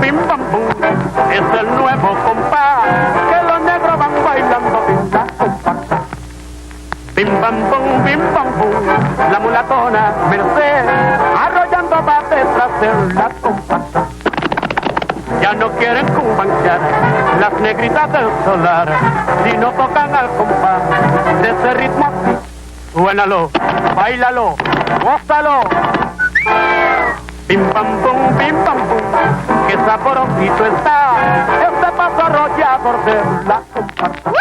Bim bam boom, es el nuevo compás que los negros van bailando en la compasa. Bim bam boom, la mulatona Mercedes arrollando para detrás de la compasa. Ya no quieren cumbanchar las negritas del solar, si no tocan al compás de ese ritmo así. Suénalo, bailalo, gózalo. Bim bam boom, que saborosito está este paso arrollador de la comparsa.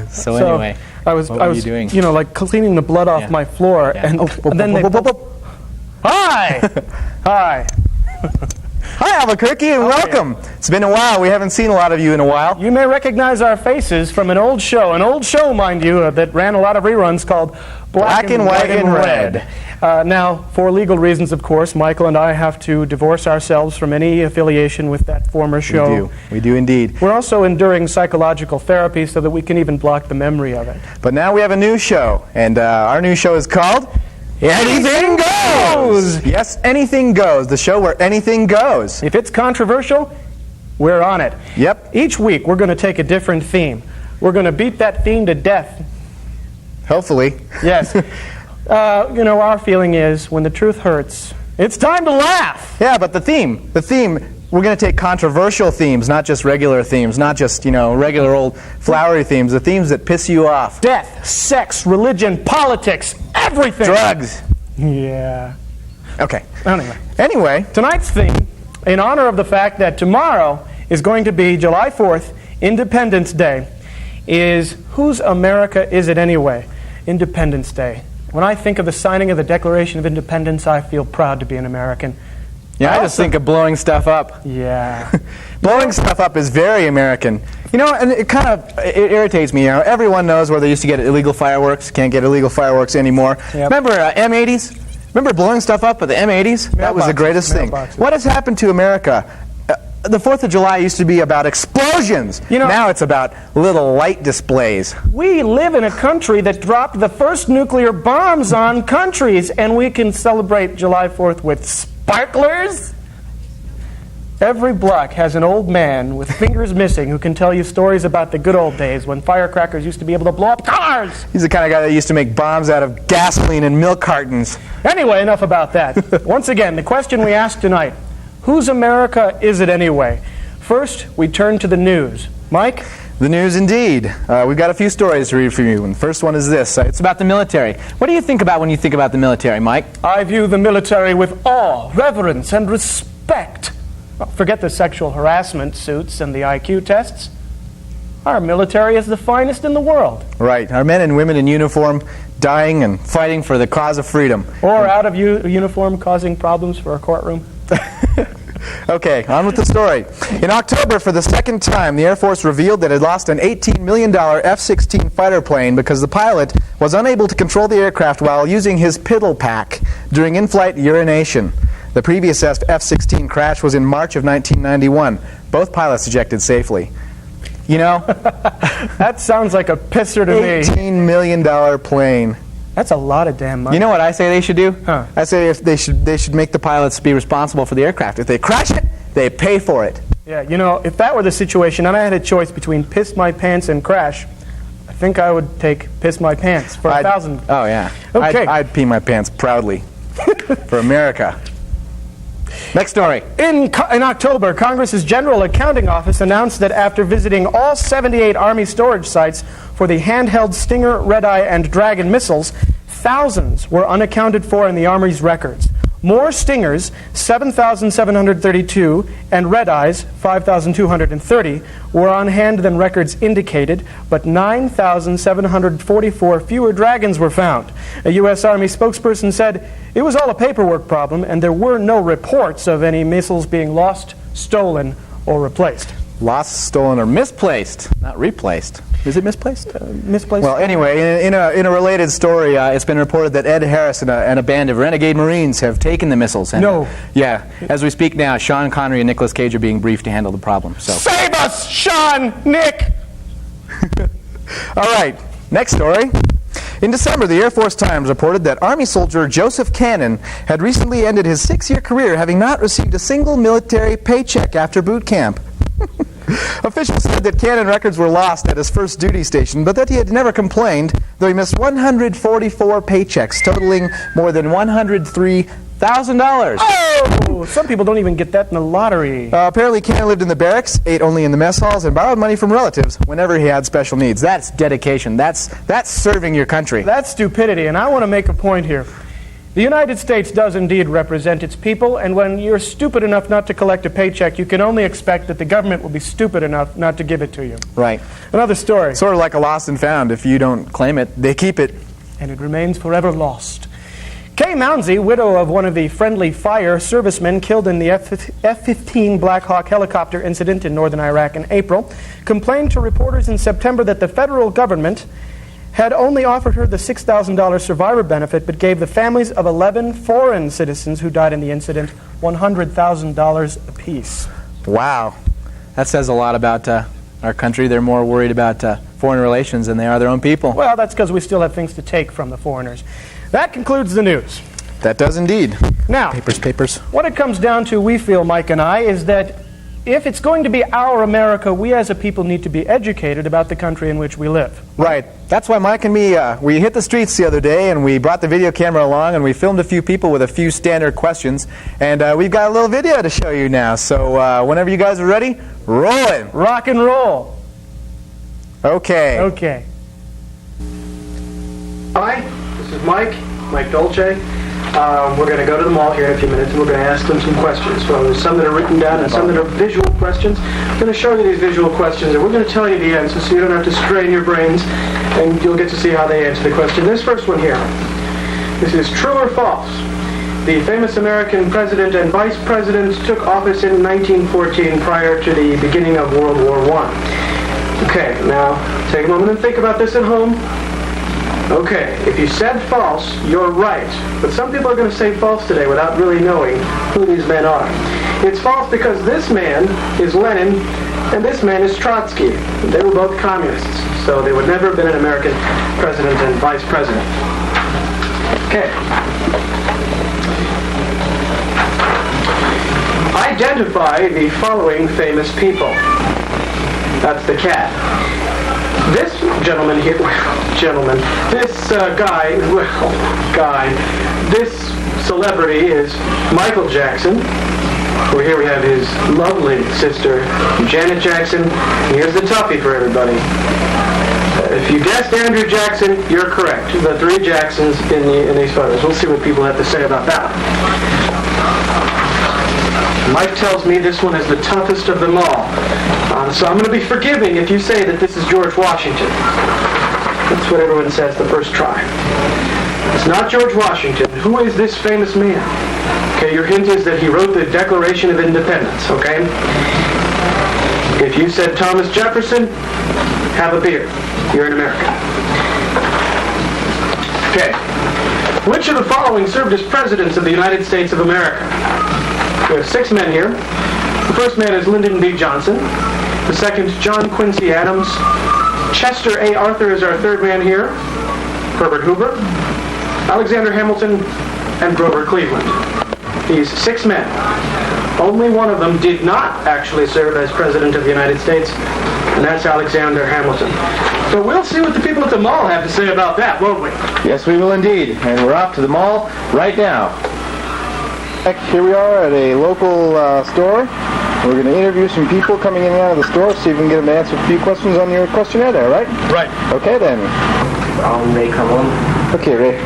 So anyway, I was, what were you doing? you know, like cleaning the blood off my floor, and then they... Hi! Hi! Hi, Albuquerque, and welcome. It's been a while. We haven't seen a lot of you in a while. You may recognize our faces from an old show, mind you, that ran a lot of reruns called Black and White and Red. Now, for legal reasons, of course, Michael and I have to divorce ourselves from any affiliation with that former show. We do indeed. We're also enduring psychological therapy so that we can even block the memory of it. But now we have a new show, and our new show is called Anything Goes! Yes, Anything Goes, the show where anything goes. If it's controversial, we're on it. Yep. Each week, we're going to take a different theme. We're going to beat that theme to death. Hopefully. Yes. You know, our feeling is, when the truth hurts, it's time to laugh! Yeah, but the theme, we're going to take controversial themes, not just regular themes, not just, you know, regular old flowery themes, the themes that piss you off. Death, sex, religion, politics, everything! Drugs. Yeah. Okay. Anyway, tonight's theme, in honor of the fact that tomorrow is going to be July 4th, Independence Day, is Whose America Is It Anyway? Independence Day. When I think of the signing of the Declaration of Independence, I feel proud to be an American. Yeah, I just think of blowing stuff up. Yeah. Blowing stuff up is very American. You know, and it irritates me. You know, everyone knows where they used to get illegal fireworks. Can't get illegal fireworks anymore. Yep. Remember M80s? Remember blowing stuff up with the M80s? That was the greatest thing. What has happened to America? The 4th of July used to be about explosions. You know, now it's about little light displays. We live in a country that dropped the first nuclear bombs on countries, and we can celebrate July 4th with sparklers? Every block has an old man with fingers missing who can tell you stories about the good old days when firecrackers used to be able to blow up cars. He's the kind of guy that used to make bombs out of gasoline and milk cartons. Anyway, enough about that. Once again, the question we asked tonight, whose America is it anyway? First, we turn to the news. Mike? The news indeed. We've got a few stories to read for you, and the first one is this. It's about the military. What do you think about when you think about the military, Mike? I view the military with awe, reverence, and respect. Well, forget the sexual harassment suits and the IQ tests. Our military is the finest in the world. Right. Our men and women in uniform dying and fighting for the cause of freedom. Or out of uniform causing problems for a courtroom. Okay, on with the story. In October, for the second time, the Air Force revealed that it lost an $18 million F-16 fighter plane because the pilot was unable to control the aircraft while using his piddle pack during in-flight urination. The previous F-16 crash was in March of 1991. Both pilots ejected safely. You know? That sounds like a pisser to me. $18 million plane. That's a lot of damn money. You know what I say they should do? Huh. I say they should make the pilots be responsible for the aircraft. If they crash it, they pay for it. Yeah, you know, if that were the situation and I had a choice between piss my pants and crash, I think I would take piss my pants for $1,000. Oh, yeah. Okay. I'd pee my pants proudly for America. Next story. In October, Congress's General Accounting Office announced that after visiting all 78 Army storage sites for the handheld Stinger, Red-Eye, and Dragon missiles, thousands were unaccounted for in the Army's records. More Stingers, 7,732, and Red-Eyes, 5,230, were on hand than records indicated, but 9,744 fewer Dragons were found. A U.S. Army spokesperson said it was all a paperwork problem, and there were no reports of any missiles being lost, stolen, or replaced. Lost, stolen, or misplaced. Not replaced. Is it misplaced? Misplaced? Well, anyway, in a related story, it's been reported that Ed Harris and a band of renegade Marines have taken the missiles. And, No. Yeah. As we speak now, Sean Connery and Nicolas Cage are being briefed to handle the problem. So. Save us, Sean, Nick! All right. Next story. In December, the Air Force Times reported that Army soldier Joseph Cannon had recently ended his 6-year career having not received a single military paycheck after boot camp. Officials said that Cannon records were lost at his first duty station, but that he had never complained, though he missed 144 paychecks, totaling more than $103,000. Oh! Some people don't even get that in the lottery. Apparently, Cannon lived in the barracks, ate only in the mess halls, and borrowed money from relatives whenever he had special needs. That's dedication. That's serving your country. That's stupidity, and I want to make a point here. The United States does indeed represent its people, and when you're stupid enough not to collect a paycheck, you can only expect that the government will be stupid enough not to give it to you. Right. Another story. Sort of like a lost and found. If you don't claim it, they keep it. And it remains forever lost. Kay Mounsey, widow of one of the friendly fire servicemen killed in the F-15 Black Hawk helicopter incident in northern Iraq in April, complained to reporters in September that the federal government had only offered her the $6,000 survivor benefit, but gave the families of 11 foreign citizens who died in the incident $100,000 apiece. Wow. That says a lot about our country. They're more worried about foreign relations than they are their own people. Well, that's because we still have things to take from the foreigners. That concludes the news. That does indeed. Now, Papers. what it comes down to, we feel, Mike and I, is that if it's going to be our America, we as a people need to be educated about the country in which we live. Right. That's why Mike and me, we hit the streets the other day, and we brought the video camera along, and we filmed a few people with a few standard questions. And we've got a little video to show you now. So whenever you guys are ready, rolling. Rock and roll. Okay. Okay. Hi, this is Mike Dolce. We're going to go to the mall here in a few minutes, and we're going to ask them some questions. Well, there's some that are written down and some that are visual questions. I'm going to show you these visual questions, and we're going to tell you the answers so you don't have to strain your brains, and you'll get to see how they answer the question. This first one here. This is true or false? The famous American president and vice president took office in 1914 prior to the beginning of World War I. Okay, now take a moment and think about this at home. Okay, if you said false, you're right. But some people are going to say false today without really knowing who these men are. It's false because this man is Lenin and this man is Trotsky. They were both communists, so they would never have been an American president and vice president. Okay. Identify the following famous people. That's the cat. This gentleman here, this celebrity is Michael Jackson. Well, here we have his lovely sister, Janet Jackson. Here's the toughie for everybody. If you guessed Andrew Jackson, you're correct. The 3 Jacksons in these photos. We'll see what people have to say about that one. Mike tells me this one is the toughest of them all. So I'm going to be forgiving if you say that this is George Washington. That's what everyone says the first try. It's not George Washington. Who is this famous man? Okay, your hint is that he wrote the Declaration of Independence, okay? If you said Thomas Jefferson, have a beer. You're in America. Okay. Which of the following served as presidents of the United States of America? We have 6 men here. The first man is Lyndon B. Johnson. The second, John Quincy Adams. Chester A. Arthur is our third man here. Herbert Hoover, Alexander Hamilton, and Grover Cleveland. These 6 men. Only one of them did not actually serve as President of the United States, and that's Alexander Hamilton. So we'll see what the people at the mall have to say about that, won't we? Yes, we will indeed. And we're off to the mall right now. Here we are at a local store. We're going to interview some people coming in and out of the store, see if we can get them to answer a few questions on your questionnaire there, right? Right. Okay, then. Ray, come on. Okay, Ray.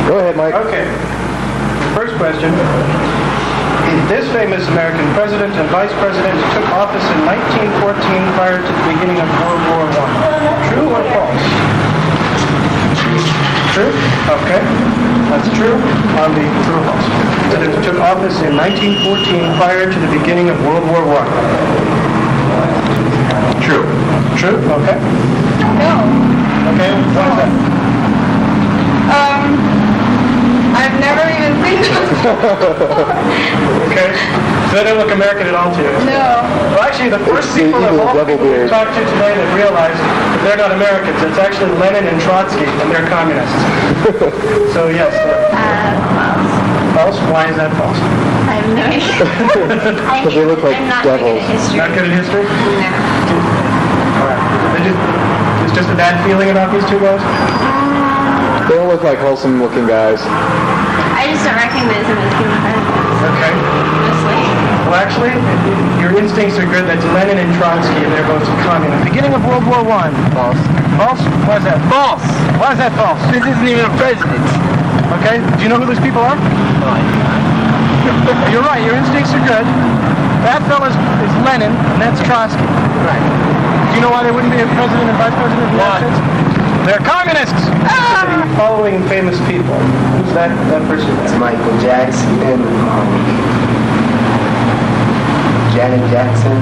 Go ahead, Mike. Okay. First question. This famous American president and vice president took office in 1914 prior to the beginning of World War I. True or false? True? Okay. That's true on the true or false. President took office in 1914 prior to the beginning of World War I. True. True? Okay. No. Okay, why is that? I've never even seen them. Okay. So they don't look American at all to you? No. Well, actually, the first It's the people of evil all devil people we beard. talked to today that realized that they're not Americans. It's actually Lenin and Trotsky, and they're communists. So, yes. False? Why is that false? I have no idea. Because they look like I'm not devils. good at history. Not good at history? No. All right. It's just a bad feeling about these two guys? They don't look like wholesome-looking guys. I just don't recognize them as human beings. Okay. Honestly. Well, actually, your instincts are good. That's Lenin and Trotsky, and they're both communists. Beginning of World War I. False. False? Why is that? False. Why is that false? This isn't even a president. Okay. Do you know who those people are? No, I do not. You're right. Your instincts are good. That fellow is Lenin, and that's Trotsky. Right. Do you know why they wouldn't be a president and vice president of the United States? They're communists! Following famous people. Who's that person? It's Michael Jackson and Janet Jackson.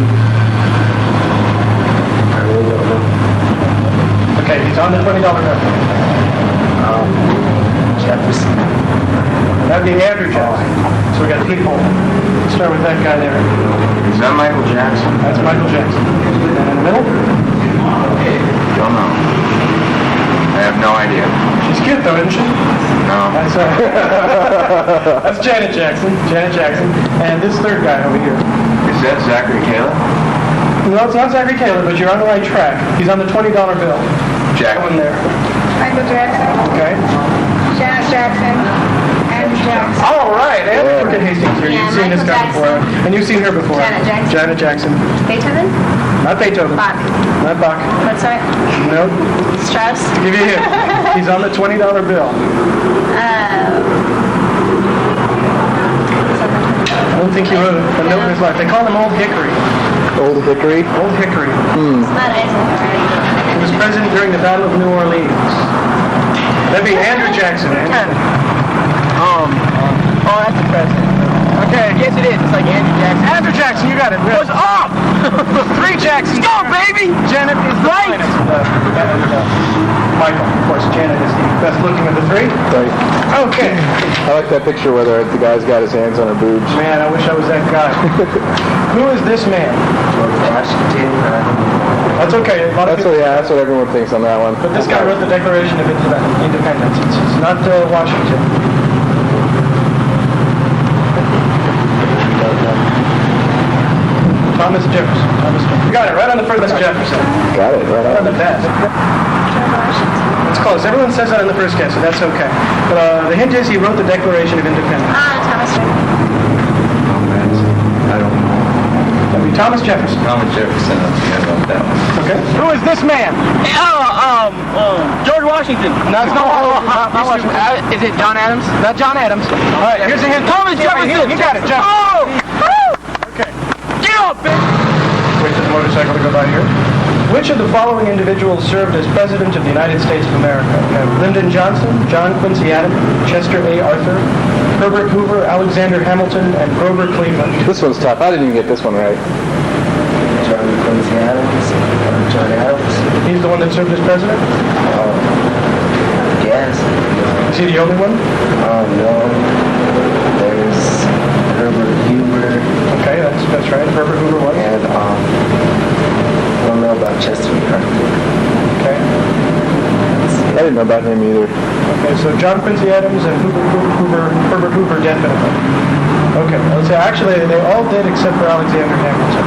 I really don't know. Okay, he's on the $20 note. Jefferson. That'd be Andrew Jackson. So we got people. Let's start with that guy there. Is that Michael Jackson? That's Michael Jackson. And in the middle? Don't know. I have no idea. She's cute though, isn't she? No. That's, that's Janet Jackson. Janet Jackson. And this third guy over here. Is that Zachary Taylor? No, it's not Zachary Taylor, but you're on the right track. He's on the $20 bill. Jack. That one there. Michael Jackson, Okay. Janet Jackson, Andrew Jackson. All right. And look at Hastings here. Yeah, You've seen this Michael guy before. Jackson. And you've seen her before. Janet Jackson. Janet Jackson. Beethoven? Not Beethoven. Bach. Not Bach. Mozart? Nope. Strauss? Give you a hint. He's on the $20 bill. I don't think he wrote a note in his life. They call him Old Hickory. Old Hickory. Old Hickory. It's not Eisenhower. He was president during the Battle of New Orleans. That'd be Andrew Jackson. Oh, that's the president. Okay. Yes, it is. It's like Andrew Jackson. Andrew Jackson, you got it. What's up? 3 Jacksons. Go, baby! Janet is the Right. finest. Michael, of course, Janet is the best looking of the 3. Right. Okay. I like that picture where the guy's got his hands on her boobs. Man, I wish I was that guy. Who is this man? George Washington. That's okay. A lot of people, That's what everyone thinks on that one. but this guy wrote the Declaration of Independence. It's not Washington. Thomas Jefferson. You got it right on the first Jefferson. Got it, right Right on on. the best. It's close. Everyone says that in the first guess, so that's okay. But the hint is he wrote the Declaration of Independence. Thomas Jefferson. I don't know. That'd be Thomas Jefferson. Thomas Jefferson. I know that one. Okay. Who is this man? George Washington. No, it's not Washington. Is it John Adams? Not John Adams. All right, here's a hint. Thomas Jefferson. You got it, Jeff. Oh! Okay. Get up, bitch! Wait for the motorcycle to go by here. Which of the following individuals served as President of the United States of America? We have Lyndon Johnson, John Quincy Adams, Chester A. Arthur, Herbert Hoover, Alexander Hamilton, and Grover Cleveland. This one's tough. I didn't even get this one right. John Quincy Adams. John Adams. He's the one that served as president? Yes. Is he the only one? No. There's Herbert Hoover. Okay, that's right. Herbert Hoover was. And, I don't know about Chester Arthur. Okay. I didn't know about him either. Okay, so John Quincy Adams and Herbert Hoover definitely. Okay, let's say actually they all did except for Alexander Hamilton.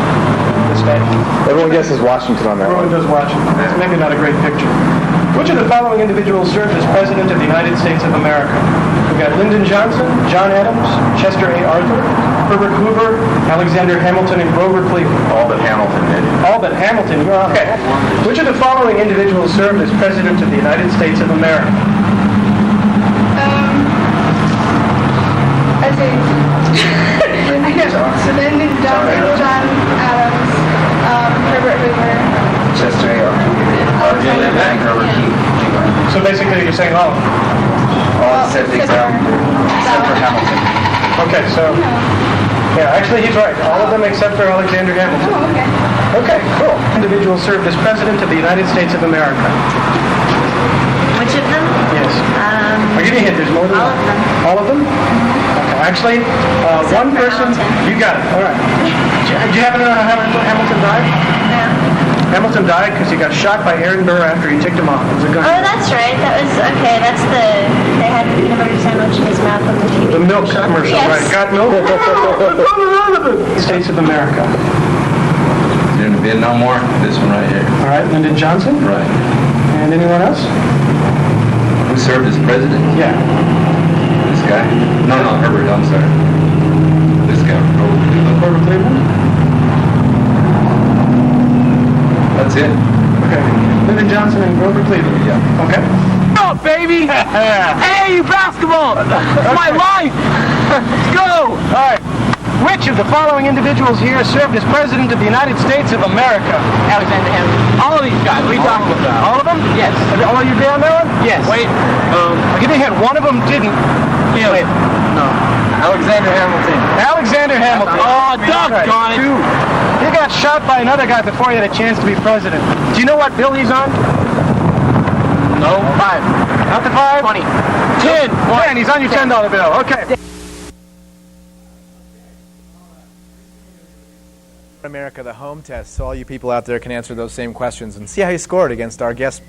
This man. Everyone guesses Washington on that Everyone one. does Washington. It's maybe not a great picture. Which of the following individuals served as President of the United States of America? We've got Lyndon Johnson, John Adams, Chester A. Arthur, Herbert Hoover, Alexander Hamilton, and Grover Cleveland. All but Hamilton did. All but Hamilton, you're on. Okay. Which of the following individuals served as President of the United States of America? I see. I know. Lyndon Johnson, John Adams, Herbert Hoover. Chester A. Alexander and Herbert Hoover. So basically you're saying all of them. All except for Hamilton. Okay, so Yeah, actually, he's right. All of them except for Alexander Hamilton. Oh, okay. Okay, cool. Individual served as President of the United States of America. Which of them? Yes. I'll give you a hint. There's more than all one. of them. All of them? Okay. Actually, one for person. Hamilton. You got it. All right. Do you happen to know how Hamilton died? No. Hamilton died because he got shot by Aaron Burr after he ticked him off. It was a gun. Oh, that's right. That was, okay, that's they had peanut butter sandwich in his mouth on the TV. The milk commercial, Yes. right? Got milk? States of America. During the Vietnam War, this one right here. All right, Lyndon Johnson. Right. And anyone else? Who served as president? Yeah. This guy? No, Herbert, I'm sorry. This guy. Grover Cleveland. That's it. Okay. Lyndon Johnson and Grover Cleveland. Yeah. Okay. Oh, baby! Hey, basketball! My life! Let's go! All right. Which of the following individuals here served as President of the United States of America? Alexander Hamilton. All of these guys. What are you talking about? All of them? Yes. All of you down there? Yes. Wait. I'll give you a hint. One of them didn't. Yeah. Wait. No. Alexander Hamilton. Alexander Hamilton. Oh, doggone it. Two. He got shot by another guy before he had a chance to be president. Do you know what bill he's on? No. 5. Not the 5? 20. 10. 10. He's on your $10 bill. Okay. America, the home test, so all you people out there can answer those same questions and see how you scored against our guest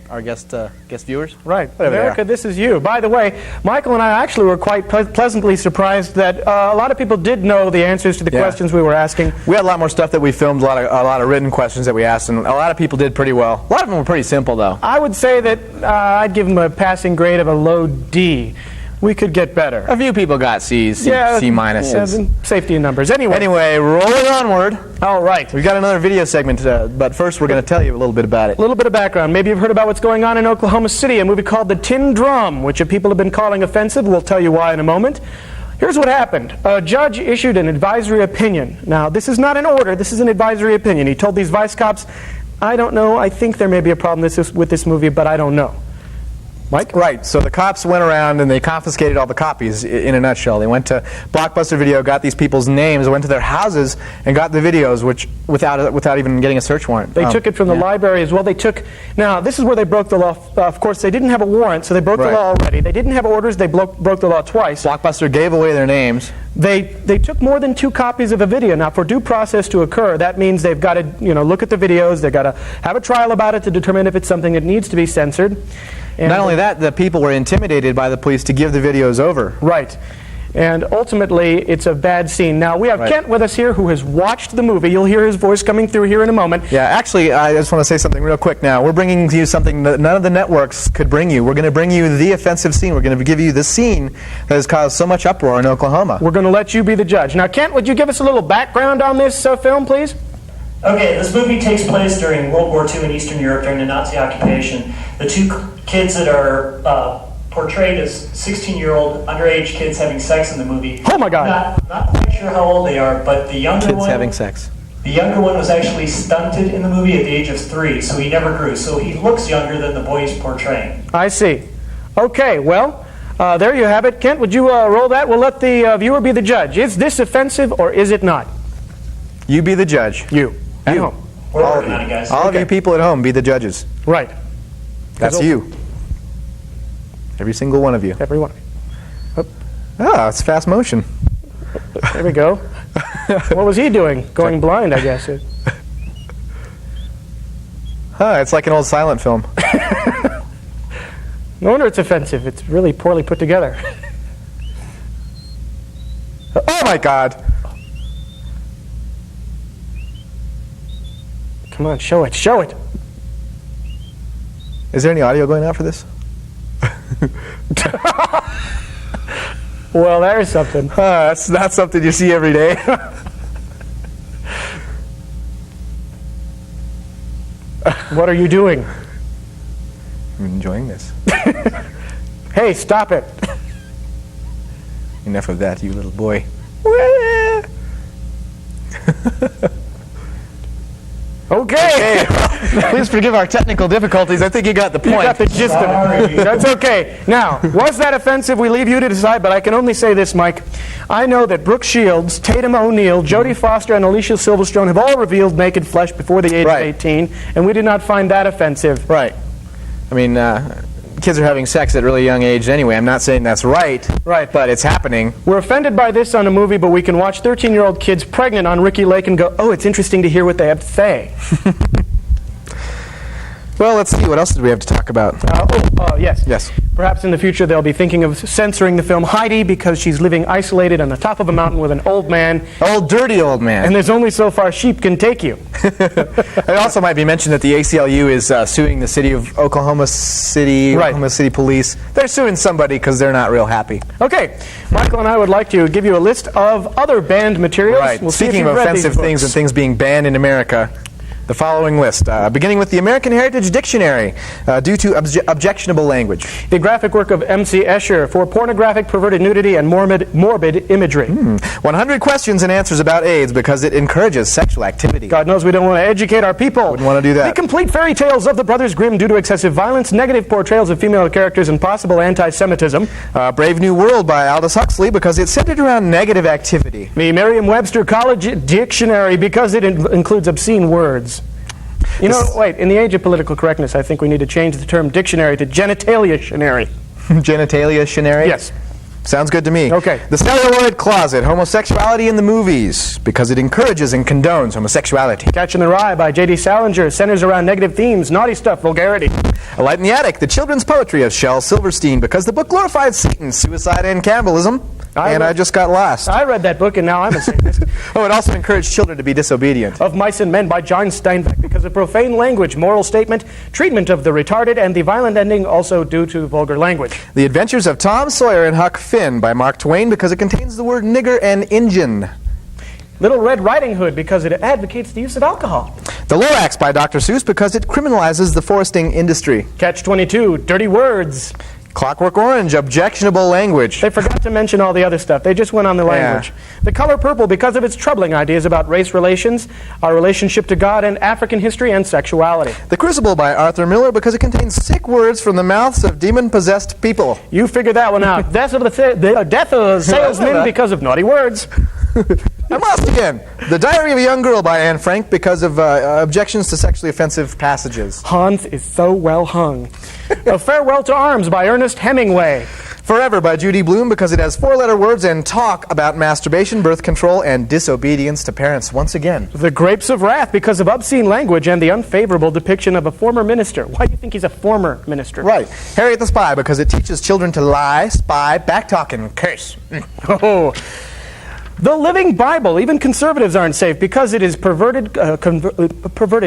viewers. Right. Whatever they America, are. this is you. By the way, Michael and I actually were quite pleasantly surprised that a lot of people did know the answers to the Yeah. questions we were asking. We had a lot more stuff that we filmed, a lot of written questions that we asked, and a lot of people did pretty well. A lot of them were pretty simple, though. I would say that I'd give them a passing grade of a low D. We could get better. A few people got C's, C minuses. Yeah, safety in numbers. Anyway, rolling onward. all right. We've got another video segment, but first we're going to tell you a little bit about it. A little bit of background. Maybe you've heard about what's going on in Oklahoma City, a movie called The Tin Drum, which people have been calling offensive. We'll tell you why in a moment. Here's what happened. A judge issued an advisory opinion. Now, this is not an order. This is an advisory opinion. He told these vice cops, I don't know. I think there may be a problem with this movie, but I don't know. Mike? Right, so the cops went around and they confiscated all the copies, in a nutshell. They went to Blockbuster Video, got these people's names, went to their houses, and got the videos, which without even getting a search warrant. They took it from the library as well. Now, this is where they broke the law. Of course, they didn't have a warrant, so they broke the law already. They didn't have orders. They broke the law twice. Blockbuster gave away their names. They took more than 2 copies of a video. Now, for due process to occur, that means they've got to look at the videos. They've got to have a trial about it to determine if it's something that needs to be censored. And Not only that, the people were intimidated by the police to give the videos over. Right. And ultimately, it's a bad scene. Now, we have Kent with us here who has watched the movie. You'll hear his voice coming through here in a moment. Yeah, actually, I just want to say something real quick now. We're bringing to you something that none of the networks could bring you. We're going to bring you the offensive scene. We're going to give you the scene that has caused so much uproar in Oklahoma. We're going to let you be the judge. Now, Kent, would you give us a little background on this film, please? Okay, this movie takes place during World War II in Eastern Europe during the Nazi occupation. The 2 kids that are portrayed as 16-year-old underage kids having sex in the movie. Oh my God! Not quite sure how old they are, but the younger one. Having sex. The younger one was actually stunted in the movie at the age of 3, so he never grew. So he looks younger than the boy he's portraying. I see. Okay, well, there you have it. Kent, would you roll that? We'll let the viewer be the judge. Is this offensive or is it not? You be the judge. You. At home. We're working on it, guys. All of you people at home, be the judges. Right. That's you. Every single one of you. Every one. Ah, it's fast motion. There we go. What was he doing? Going blind, I guess. It's like an old silent film. No wonder it's offensive. It's really poorly put together. Oh my God! Come on, show it. Show it. Is there any audio going out for this? Well, there's something. That's not something you see every day. What are you doing? I'm enjoying this. Hey, stop it. Enough of that, you little boy. Okay. Please forgive our technical difficulties. I think you got the You point. got the gist of it. That's okay. Now, was that offensive? We leave you to decide, but I can only say this, Mike. I know that Brooke Shields, Tatum O'Neal, Jodie Foster, and Alicia Silverstone have all revealed naked flesh before the age Right. of 18, and we did not find that offensive. Right. I mean, kids are having sex at a really young age anyway. I'm not saying that's right. Right. But it's happening. We're offended by this on a movie, but we can watch 13-year-old kids pregnant on Ricky Lake and go, oh, it's interesting to hear what they have to say. Well, let's see. What else did we have to talk about? Yes. Yes. Perhaps in the future they'll be thinking of censoring the film Heidi because she's living isolated on the top of a mountain with an old man, Old dirty old man. and there's only so far sheep can take you. It also might be mentioned that the ACLU is suing the city of Oklahoma City, Right. Oklahoma City Police. They're suing somebody because they're not real happy. Okay, Michael and I would like to give you a list of other banned materials. Right. We'll see if Speaking you've of read these offensive things and books. things being banned in America, the following list, beginning with the American Heritage Dictionary, due to objectionable language. The graphic work of M.C. Escher for pornographic, perverted nudity, and morbid imagery. 100 questions and answers about AIDS because it encourages sexual activity. God knows we don't want to educate our people. Wouldn't want to do that. The complete fairy tales of the Brothers Grimm due to excessive violence, negative portrayals of female characters, and possible anti-Semitism. Brave New World by Aldous Huxley because it's centered around negative activity. The Merriam-Webster College Dictionary because it includes obscene words. You know, wait, in the age of political correctness, I think we need to change the term dictionary to genitalia-tionary. Genitalia-tionary? Yes. Sounds good to me. Okay. The Celluloid Closet, homosexuality in the movies, because it encourages and condones homosexuality. Catching the Rye by J.D. Salinger centers around negative themes, naughty stuff, vulgarity. A Light in the Attic, the children's poetry of Shel Silverstein, because the book glorified Satan, suicide, and cannibalism. I just got lost. I read that book and now I'm a Satanist. Oh, it also encouraged children to be disobedient. Of Mice and Men by John Steinbeck because of profane language, moral statement, treatment of the retarded, and the violent ending also due to vulgar language. The Adventures of Tom Sawyer and Huck Finn by Mark Twain because it contains the word nigger and Injun. Little Red Riding Hood because it advocates the use of alcohol. The Lorax by Dr. Seuss because it criminalizes the foresting industry. Catch-22, Dirty Words. Clockwork Orange, objectionable language. They forgot to mention all the other stuff. They just went on the language. The Color Purple because of its troubling ideas about race relations, our relationship to God, and African history and sexuality. The Crucible by Arthur Miller because it contains sick words from the mouths of demon-possessed people. You figured that one out. Death of a Salesman because of naughty words. I'm lost again. The Diary of a Young Girl by Anne Frank because of objections to sexually offensive passages. Hans is so well hung. A Farewell to Arms by Ernest Hemingway. Forever by Judy Blume because it has 4-letter words and talk about masturbation, birth control, and disobedience to parents once again. The Grapes of Wrath because of obscene language and the unfavorable depiction of a former minister. Why do you think he's a former minister? Right. Harriet the Spy because it teaches children to lie, spy, backtalk, and curse. Oh. The Living Bible. Even conservatives aren't safe because it is perverted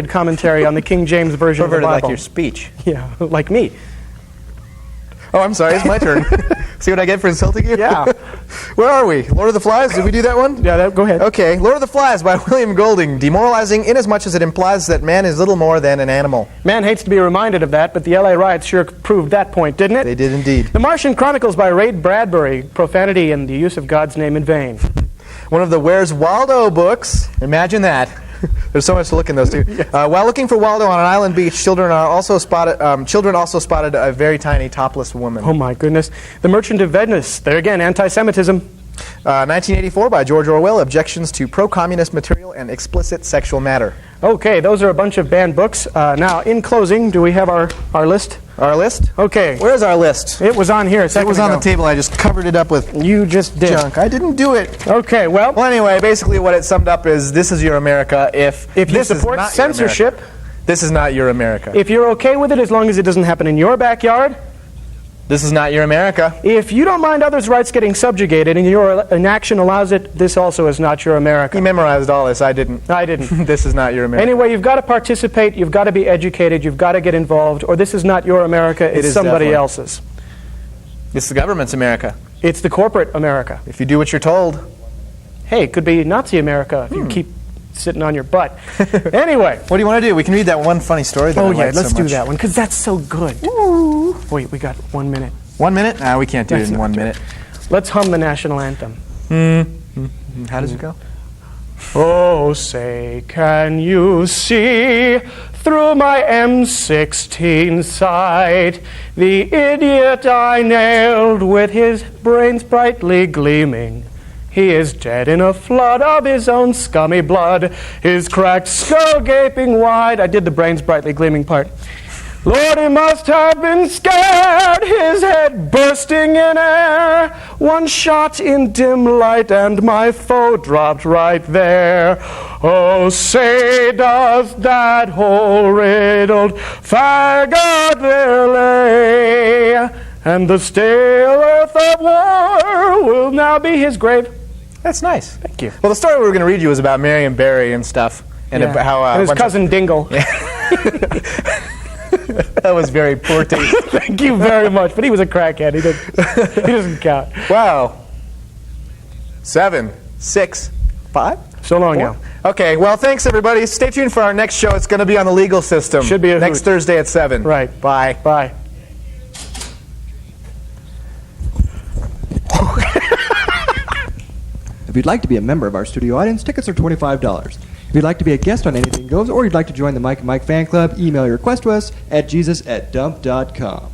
commentary on the King James Version Perverted of the like Bible. your speech. Yeah, like me. Oh, I'm sorry. It's my turn. See what I get for insulting you? Yeah. Where are we? Lord of the Flies? Did we do that one? Yeah, go ahead. Okay. Lord of the Flies by William Golding. Demoralizing inasmuch as it implies that man is little more than an animal. Man hates to be reminded of that, but the LA riots sure proved that point, didn't it? They did indeed. The Martian Chronicles by Ray Bradbury. Profanity and the use of God's name in vain. One of the Where's Waldo books. Imagine that. There's so much to look in those two. While looking for Waldo on an island beach, children also spotted a very tiny topless woman. Oh my goodness. The Merchant of Venice. There again, anti-Semitism. 1984 by George Orwell. Objections to pro-communist material and explicit sexual matter. Okay, those are a bunch of banned books. Now, in closing, do we have our list? Our list? Okay. Where's our list? It was on here a second It was on ago. the table. I just covered it up with You just did. junk. I didn't do it. Okay, well, Well, anyway, basically what it summed up is this is your America if if you this is support not your censorship, America. This is not your America. if you're okay with it as long as it doesn't happen in your backyard, This is not your America. if you don't mind others' rights getting subjugated and your inaction allows it, this also is not your He America. memorized all this. I didn't. I didn't. This is not your America. Anyway, you've got to participate, you've got to be educated, you've got to get involved, or this is not your America, It it's is somebody definitely. else's. It's the government's America. It's the corporate America. If you do what you're told. Hey, it could be Nazi America if you keep sitting on your butt. Anyway. What do you want to do? We can read that one funny story that I Oh yeah, liked let's so do much. that one, because that's so good. Wait, we got 1 minute. 1 minute? No, we can't do Let's it in not 1 do it. minute. Let's hum the national anthem. How does it go? Oh, say, can you see through my M16 sight the idiot I nailed with his brains brightly gleaming? He is dead in a flood of his own scummy blood, his cracked skull gaping wide. I did the brains brightly gleaming part. Lord, he must have been scared, his head bursting in air. One shot in dim light and my foe dropped right there. Oh, say, does that whole riddled faggot there lay? And the stale earth of war will now be his grave. That's nice. Thank you. Well, the story we were going to read you was about Marion Barry and stuff. And about how and his cousin Dingle. That was very poor taste. Thank you very much. But he was a crackhead. He doesn't count. Wow. 7, 6, 5? So long now. Okay, well, thanks, everybody. Stay tuned for our next show. It's going to be on the legal system. Should be a next hoot. Thursday at 7. Right. Bye. Bye. If you'd like to be a member of our studio audience, tickets are $25. If you'd like to be a guest on Anything Goes, or you'd like to join the Mike and Mike fan club, email your request to us at jesus@dump.com.